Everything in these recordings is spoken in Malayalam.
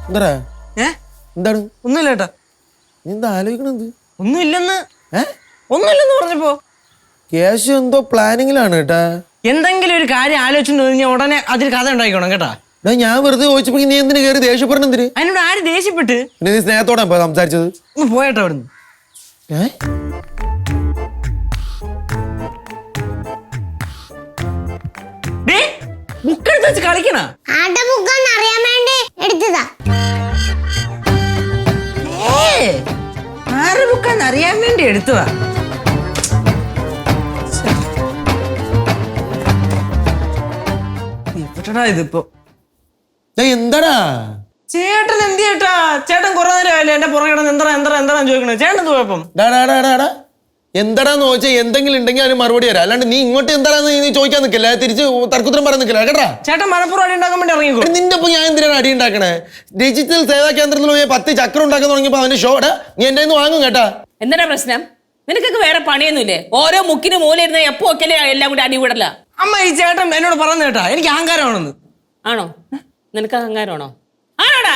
എന്താ എന്താണ് ഒന്നുമില്ല ഏട്ടാ. നീ എന്താ ആലോചിക്കണത്? ഒന്നുമില്ലെന്ന് ഒന്നുമില്ലെന്ന് പറഞ്ഞപ്പോ ക്യാഷ് എന്തോ പ്ലാനിങ്ങിലാണ് കേട്ടാ. എന്തെങ്കിലും ഒരു കാര്യം ആലോചിച്ചു കഴിഞ്ഞാൽ ഉടനെ അതിൽ കഥ ഉണ്ടായിക്കോണം കേട്ടാ. ഞാൻ വെറുതെ ചോദിച്ചപ്പോ നീ എന്തിനു കയറി ദേഷ്യപ്പെടണം എന്തിന്? അതിനോട് ആര് ദേഷ്യപ്പെട്ട്? പിന്നെ നീ സ്നേഹത്തോടെ സംസാരിച്ചത്. ഒന്ന് പോയേട്ടോ അവിടുന്ന്. ബുക്കെടുത്ത് വെച്ച് കളിക്കണ അറിയാൻ വേണ്ടി എടുത്തതാ. ആരുടെ ബുക്കാന്ന് അറിയാൻ വേണ്ടി എടുത്തതാ. എവിടെടാ ഇതിപ്പോ? എന്താടാ ചേട്ടൻ എന്ത് ചേട്ടാ? ചേട്ടൻ കുറെ നേരമല്ലേ എന്റെ പുറകെ എന്താ ചോദിക്കണേ? ചേട്ടൻ എന്ത് കുഴപ്പം? എന്താടാന്ന് ചോദിച്ചാൽ എന്തെങ്കിലും ഉണ്ടെങ്കിൽ അതിന് മറുപടി തരാം. അല്ലാണ്ട് നീ ഇങ്ങോട്ട് എന്താണെന്ന് നീ ചോദിക്കാൻ നിൽക്കില്ല, തിരിച്ച് തർക്കുത്തരം പറയാൻ നിൽക്കില്ല കേട്ടാ. ചേട്ടൻ മലപ്പുറം അടി ഉണ്ടാക്കാൻ വേണ്ടി ഇറങ്ങിക്കോ. നിന്റെ ഇപ്പൊ ഞാൻ എന്തിനാണ് അടി ഉണ്ടാക്കണേ? ഡിജിറ്റൽ സേവാ കേന്ദ്രത്തിൽ പോയി 10 ചക്രം ഉണ്ടാക്കാൻ തുടങ്ങിയപ്പോ അവന്റെ ഷോടാ നീ എന്റെ വാങ്ങും കേട്ടാ. എന്താ പ്രശ്നം? നിനക്കൊക്കെ വേറെ പണിയൊന്നുമില്ലേ? ഓരോ മുക്കിന് മൂലയിരുന്ന എപ്പോ ഒക്കല്ലേ എല്ലാം കൂടി അടി കൂടല്ല. അമ്മ ഈ ചേട്ടൻ എന്നോട് പറഞ്ഞു കേട്ടാ എനിക്ക് അഹങ്കാരമാണെന്ന്. ആണോ? നിനക്ക് അഹങ്കാരമാണോ? ആണോടാ?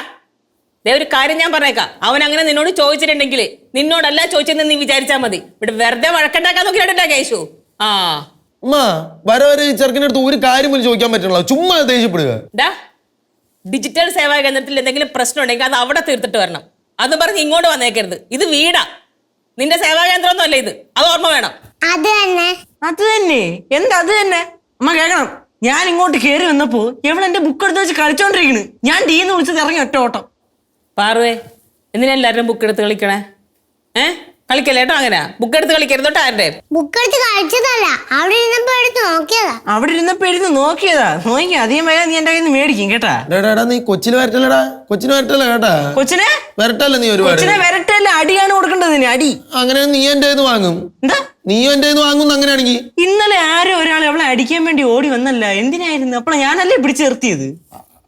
ഒരു കാര്യം ഞാൻ പറഞ്ഞേക്കാം, അവൻ അങ്ങനെ നിന്നോട് ചോദിച്ചിട്ടുണ്ടെങ്കിൽ നിന്നോടല്ല ചോദിച്ചെന്ന് നീ വിചാരിച്ചാ മതി. ഇവിടെ വെറുതെ വഴക്കുണ്ടാക്കാൻ നോക്കിയിട്ടാ കേശു. വരെ വരെ ഈ ചെറുക്കിന്റെ അടുത്ത് ഒരു കാര്യം പോലും ചോദിക്കാൻ പറ്റുള്ളൂ, ചുമ്മാ ദേഷ്യപ്പെടുക. ഡിജിറ്റൽ സേവാ കേന്ദ്രത്തിൽ എന്തെങ്കിലും പ്രശ്നം ഉണ്ടെങ്കിൽ അത് അവിടെ തീർത്തിട്ട് വരണം. അത് പറഞ്ഞ് ഇങ്ങോട്ട് വന്നേക്കരുത്. ഇത് വീടാ, നിന്റെ സേവാ കേന്ദ്രം ഒന്നും അല്ല ഇത്. അത് ഓർമ്മ വേണം. അത് തന്നെ എന്താ? അത് തന്നെ അമ്മ കേൾക്കണം. ഞാൻ ഇങ്ങോട്ട് കയറി വന്നപ്പോ എവളെന്റെ ബുക്ക് എടുത്ത് വെച്ച് കളിച്ചോണ്ടിരിക്കണ്. ഞാൻ ടീന്ന് വിളിച്ചത് ഇറങ്ങി ഒറ്റ ഓട്ടം. പാറുവേ, എന്തിനാ എല്ലാവരും ബുക്ക് എടുത്ത് കളിക്കണേ? കളിക്കല്ലേ കേട്ടോ. അങ്ങനെ ബുക്ക് എടുത്ത് കളിക്കരുതോട്ടോ. ആരുടെ ബുക്ക് എടുത്ത് കളിച്ചതല്ല, അവിടെ ഇരുന്നപ്പോ എടുത്ത് നോക്കിയതാ. അവിടെ ഇരുന്നപ്പോ എടുത്ത് നോക്കിയതാ. നോക്കി അധികം വേഗം നീ എന്റെ കയ്യിൽ നിന്ന് മേടിക്കും കേട്ടാ. നീ കൊച്ചിന് വരട്ടല്ലടാ, കൊച്ചിന് വരട്ടല്ല കേട്ടാ. കൊച്ചിനെ വരട്ടല്ല, നീ ഒരുപാട് വരട്ടല്ല, അടിയാണ് കൊടുക്കേണ്ടത്. അടി അങ്ങനെ നീ എന്റെ വാങ്ങും. എന്താ നീ എന്റെ വാങ്ങും? അങ്ങനെയാണെങ്കിൽ ഇന്നലെ ആരോ ഒരാൾ അവളെ അടിക്കാൻ വേണ്ടി ഓടി വന്നല്ല, എന്തിനായിരുന്നു? അപ്പോൾ ഞാനല്ലേ പിടിച്ചു നിർത്തിയത്.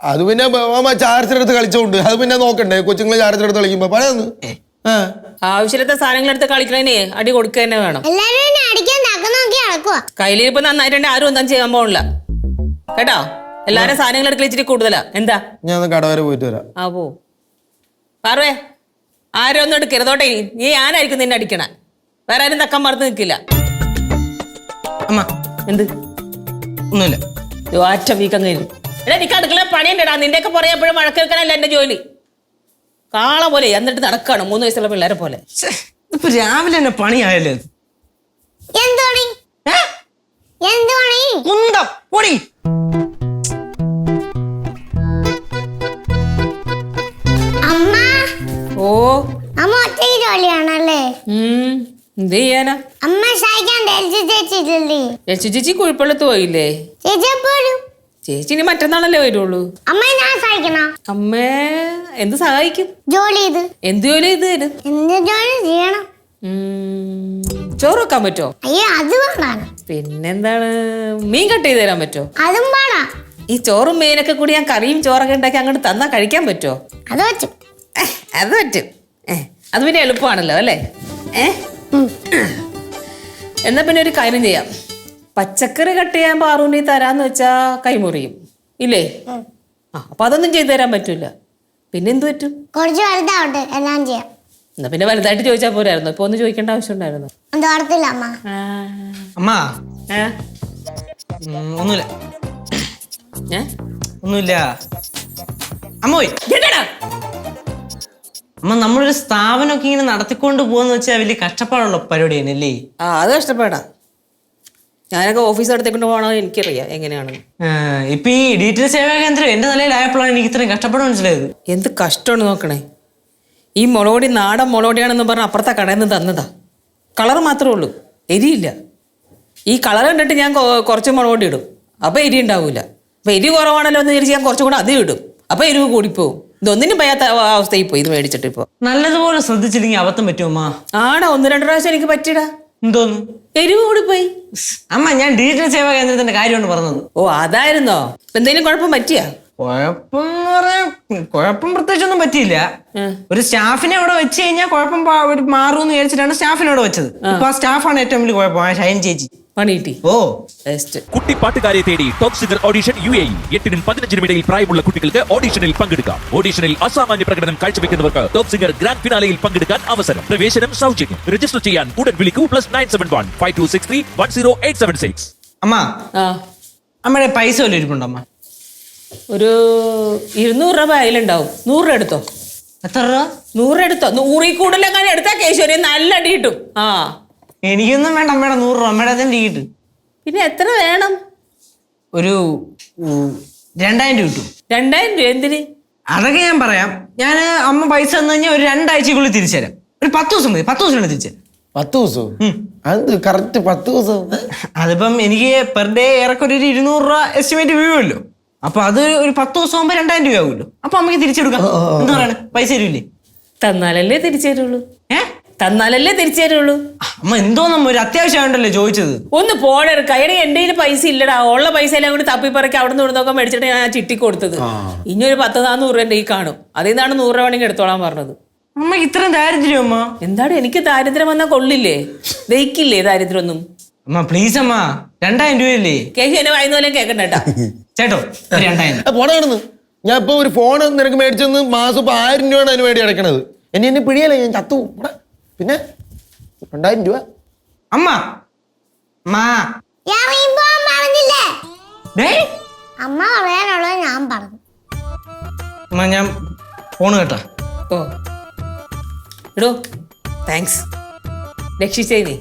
അത് പിന്നെ ചാർജറെടുത്ത് കളിച്ചോണ്ട് അത് പിന്നെ നോക്കണ്ടേ? കൊച്ചുങ്ങളെ ചാർജറെടുത്ത് കളിക്കുമ്പോ പഴയൊന്ന് ആവശ്യത്തെ സാധനങ്ങൾ എടുത്ത് കളിക്കണേ അടി കൊടുക്കുക തന്നെ വേണം. കയ്യിലിരിപ്പ് നന്നായിട്ടുണ്ട്, ആരും ഒന്നും ചെയ്യാൻ പോണില്ല കേട്ടോ. എല്ലാരും സാധനങ്ങൾ എടുക്കൽ ഇച്ചിരി കൂടുതലാ. എന്താ? ഞാൻ കട വരെ പോയിട്ട് വരാം. ആ പോ. പാറുവേ, ആരും ഒന്നും എടുക്കരുതോട്ടെ. നീ ഞാനായിരിക്കും നിന്നെ അടിക്കണ, വേറെ ആരും തക്കം മറന്ന് നിൽക്കില്ല. അമ്മ എന്ത്? ഒന്നുമില്ല. ഒറ്റ വീക്കം കഴിഞ്ഞു. എടാ എനിക്ക് അടുക്കള പണിയുണ്ടടാ. നിന്റെയൊക്കെ പറയാൻ എപ്പോഴും മഴക്കേൽക്കാനല്ല എന്റെ ജോലി. കാള പോലെ എന്നിട്ട് നടക്കാണ് 3 വയസ്സുള്ള പിള്ളേരെ പോലെ. ഇപ്പൊ രാവിലെ തന്നെ പണിയായല്ലേ? ഓ അമ്മ ഒറ്റ ജോലിയാണല്ലേ? എന്ത് ചെയ്യാനാ? അമ്മ സഹായിക്കാൻ ചേച്ചി കുഴപ്പമുള്ളത്ത് പോയില്ലേ? ചേച്ചി ഇനി മറ്റന്നാളല്ലേ വരുള്ളൂ. അമ്മ ഞാൻ സഹായിക്കണോ? അമ്മേ എന്ത് സഹായിക്കും? ജോലി ചെയ്ത്. എന്ത് ജോലി ചെയ്ത് തരും? എന്ത് ജോലി ചെയ്യണം? ചോറ് വെക്കാൻ പറ്റോ? അയ്യോ അത് വേണം. പിന്നെന്താണ്? മീൻ കട്ട് ചെയ്ത് തരാൻ പറ്റോ? അതും വേണം. ഈ ചോറും മീനൊക്കെ കൂടി ഞാൻ കറിയും ചോറൊക്കെ ഉണ്ടാക്കി അങ്ങോട്ട് തന്നാ കഴിക്കാൻ പറ്റോ? അത് പറ്റും. അത് പറ്റും. അത് പിന്നെ എളുപ്പമാണല്ലോ അല്ലേ? എന്നാ പിന്നെ ഒരു കാര്യം ചെയ്യാം. പച്ചക്കറി കട്ട് ചെയ്യാൻ പാറൂന്നി തരാന്ന് വെച്ചാ കൈമുറിയും ഇല്ലേ? അപ്പൊ അതൊന്നും ചെയ്തു തരാൻ പറ്റൂല. പിന്നെ എന്ത് പറ്റും? കുറച്ച് വലുതാവട്ടെ, എല്ലാം ചെയ്യാം. എന്നാ പിന്നെ വലുതായിട്ട് ചോദിച്ചാ പോരായിരുന്നു. ഇപ്പൊ ഒന്ന് ചോദിക്കേണ്ട ആവശ്യം ഉണ്ടായിരുന്നു. അമ്മ ഒന്നുമില്ല. ഒന്നുമില്ല അമ്മ. അമ്മ നമ്മളൊരു സ്ഥാപനമൊക്കെ ഇങ്ങനെ നടത്തിക്കൊണ്ട് പോകുന്ന വെച്ചാൽ വലിയ കഷ്ടപ്പാടുള്ള പരിപാടി തന്നെയല്ലേ? അത് കഷ്ടപ്പാടാ. ഞാനൊക്കെ ഓഫീസ് അടുത്തേക്കൊണ്ട് പോകണോ എനിക്കറിയാം എങ്ങനെയാണ്. ഇപ്പൊ ഈ ഡിജിറ്റൽ സേവാ കേന്ദ്രം എന്റെ നിലയിലായപ്പോഴാണ് എനിക്ക് ഇത്രയും കഷ്ടപ്പാട് മനസ്സിലായത്. എന്ത് കഷ്ടമാണ് നോക്കണേ. ഈ മുളകൊടി നാടൻ മുളകൊടിയാണെന്ന് പറഞ്ഞാൽ അപ്പുറത്തെ കടയിൽ നിന്ന് തന്നതാ. കളർ മാത്രമേ ഉള്ളൂ, എരിയില്ല. ഈ കളർ കണ്ടിട്ട് ഞാൻ കുറച്ച് മുളകൊടി ഇടും, അപ്പൊ എരി ഉണ്ടാവൂല. അപ്പൊ എരി കുറവാണല്ലോ എന്ന് വിചാരിച്ച് ഞാൻ കുറച്ചും കൂടെ അത് ഇടും, അപ്പൊ എരിവ് കൂടിപ്പോവും. ഇതൊന്നിനും പറ്റാത്ത അവസ്ഥയിൽ പോയി ഇത് മേടിച്ചിട്ട്. ഇപ്പൊ നല്ലതുപോലെ ശ്രദ്ധിച്ചില്ലെങ്കിൽ അബദ്ധം പറ്റുമോ? ആടാ, 1-2 പ്രാവശ്യം എനിക്ക് പറ്റിടാ. എന്തോന്നു? എരിവ് കൂടിപ്പോയി. അമ്മ ഞാൻ ഡിജിറ്റൽ സേവാ കേന്ദ്രത്തിന്റെ കാര്യമാണ് പറഞ്ഞത്. ഓ അതായിരുന്നോ? എന്തെങ്കിലും കുഴപ്പം പറ്റിയാ? കുഴപ്പം പ്രത്യേകിച്ചൊന്നും പറ്റിയില്ല. ഒരു സ്റ്റാഫിനെ അവിടെ വെച്ച് കഴിഞ്ഞാൽ കുഴപ്പം മാറുമെന്ന് വിചാരിച്ചിട്ടാണ് സ്റ്റാഫിനെ അവിടെ വെച്ചത്. ഇപ്പൊ ആ സ്റ്റാഫാണ് ഏറ്റവും വലിയ കുഴപ്പം, ഷൈൻ ചേച്ചി. പണി കിട്ടി ഓ ബെസ്റ്റ്. കുട്ടി പാട്ടുകാരെ തേടി ടോപ്പ് സിംഗർ ഓഡിഷൻ UAE 8-നും 15-നും ഇടയിൽ പ്രായമുള്ള കുട്ടികൾക്ക് ഓഡിഷനിൽ പങ്കെടുക്കാം. ഓഡിഷനിൽ അസാമാന്യ പ്രകടനം കാഴ്ചവെക്കുന്നവർക്ക് ടോപ്പ് സിംഗർ ഗ്രാൻഡ് ഫിനാലയിൽ പങ്കെടുക്കാൻ അവസരം. പ്രവേശനം സൗജന്യം. രജിസ്റ്റർ ചെയ്യാൻ ഉടൻ വിളിക്കൂ +971 5263 10876. അമ്മ ആ അമ്മയുടെ പൈസ വല്ല ഇരിപ്പുണ്ടോ അമ്മ? ഒരു 200 രൂപ അതിലുണ്ടാവും. 100 രൂപ എടുത്തോ. എത്ര രൂപ? 100 എടുത്തോ. 100 കൂടുതലെങ്ങനെ എടുത്താ കേശവരി നല്ല അടി കിട്ടും. ആ എനിക്കൊന്നും വേണ്ട അമ്മയുടെ 100 രൂപ. അമ്മയുടെ അതിന്റെ കിട്ടും. പിന്നെ എത്ര വേണം? ഒരു 2000 രൂപ കിട്ടും. 2000 രൂപ എന്തിന്? അതൊക്കെ ഞാൻ പറയാം. ഞാൻ അമ്മ പൈസ തന്നു കഴിഞ്ഞാൽ ഒരു 2 ആഴ്ചക്കുള്ളിൽ തിരിച്ചു തരാം. ഒരു 10 ദിവസം മതി. 10 ദിവസം തിരിച്ചു തരാം. 10 ദിവസവും അത് കറക്റ്റ് 10 ദിവസം. അതിപ്പം എനിക്ക് പെർ ഡേ ഏറെക്കൊരു 200 രൂപ എസ്റ്റിമേറ്റ് വീഴുമല്ലോ. അപ്പൊ അത് ഒരു 10 ദിവസം ആകുമ്പോ 2000 രൂപ ആവുമല്ലോ. അപ്പൊ അമ്മക്ക് തിരിച്ചെടുക്കാം. എന്താ പറയണേ? പൈസ തരുമില്ലേ? തന്നാലല്ലേ തിരിച്ചു തരുള്ളൂ. ഏ തന്നാലല്ലേ തിരിച്ചു തരുള്ളൂ. അമ്മ എന്തോ നമ്മ ഒരു അത്യാവശ്യമായിട്ടല്ലേ ചോദിച്ചത്. ഒന്ന് പോടെടുക്ക. എടേ എന്റെ കയ്യിൽ പൈസ ഇല്ലടാ. ഉള്ള പൈസ എല്ലാം കൂടി തപ്പിപ്പറക്കി അവിടെ നിന്ന് ഇവിടുന്നൊക്കെ മേടിച്ചിട്ട് ഞാൻ ചിട്ടി കൊടുത്തത്. ഇനി ഒരു 10-400 രൂപ എന്റെ ഈ കാണും. അതിൽ നിന്നാണ് 100 രൂപ വേണമെങ്കിൽ എടുത്തോളാൻ പറഞ്ഞത്. അമ്മക്ക് ഇത്രയും ദാരിദ്ര്യം അമ്മ? എന്താണ് എനിക്ക് ദാരിദ്ര്യം വന്നാൽ കൊള്ളില്ലേ? ദഹിക്കില്ലേ ദാരിദ്ര്യമൊന്നും? അമ്മ പ്ലീസ് അമ്മ, 2000 രൂപയല്ലേ? കേശു എന്നെ വായുന്നോലും കേൾക്കണ്ടേട്ടാ. ചേട്ടോ 2000. പോണ കിടന്ന് ഞാൻ ഇപ്പൊ ഒരു ഫോൺ നിനക്ക് മേടിച്ചെന്ന് മാസം ഇപ്പൊ 1000 രൂപയാണ് അതിന് വേണ്ടി അടക്കണത്. എന്നെ പിടിയല്ലേ, ഞാൻ ചത്തു. പിന്നെ 2000 രൂപ. അമ്മ മാ ഞാൻ വീമ്പോ പറഞ്ഞില്ലേ? ഡേയ് അമ്മ പറയാനുള്ളത് ഞാൻ പറഞ്ഞു. അമ്മ ഞാൻ ഫോണ് കേട്ടാ. ഓ എടോ താങ്ക്സ്. രക്ഷിച്ചേ നീ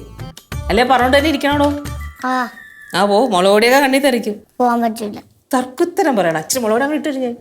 അല്ലേ? പറഞ്ഞോണ്ട് തന്നെ ഇരിക്കണോടോ. ആ പോ. മുളകൊടിയൊക്കെ കണ്ണി തെറിക്കും. പോവാൻ പറ്റില്ല. തർക്കുത്തരം പറയണം. അച്ഛൻ മുളകോടെ അങ്ങ് ഇട്ടു ഞാൻ.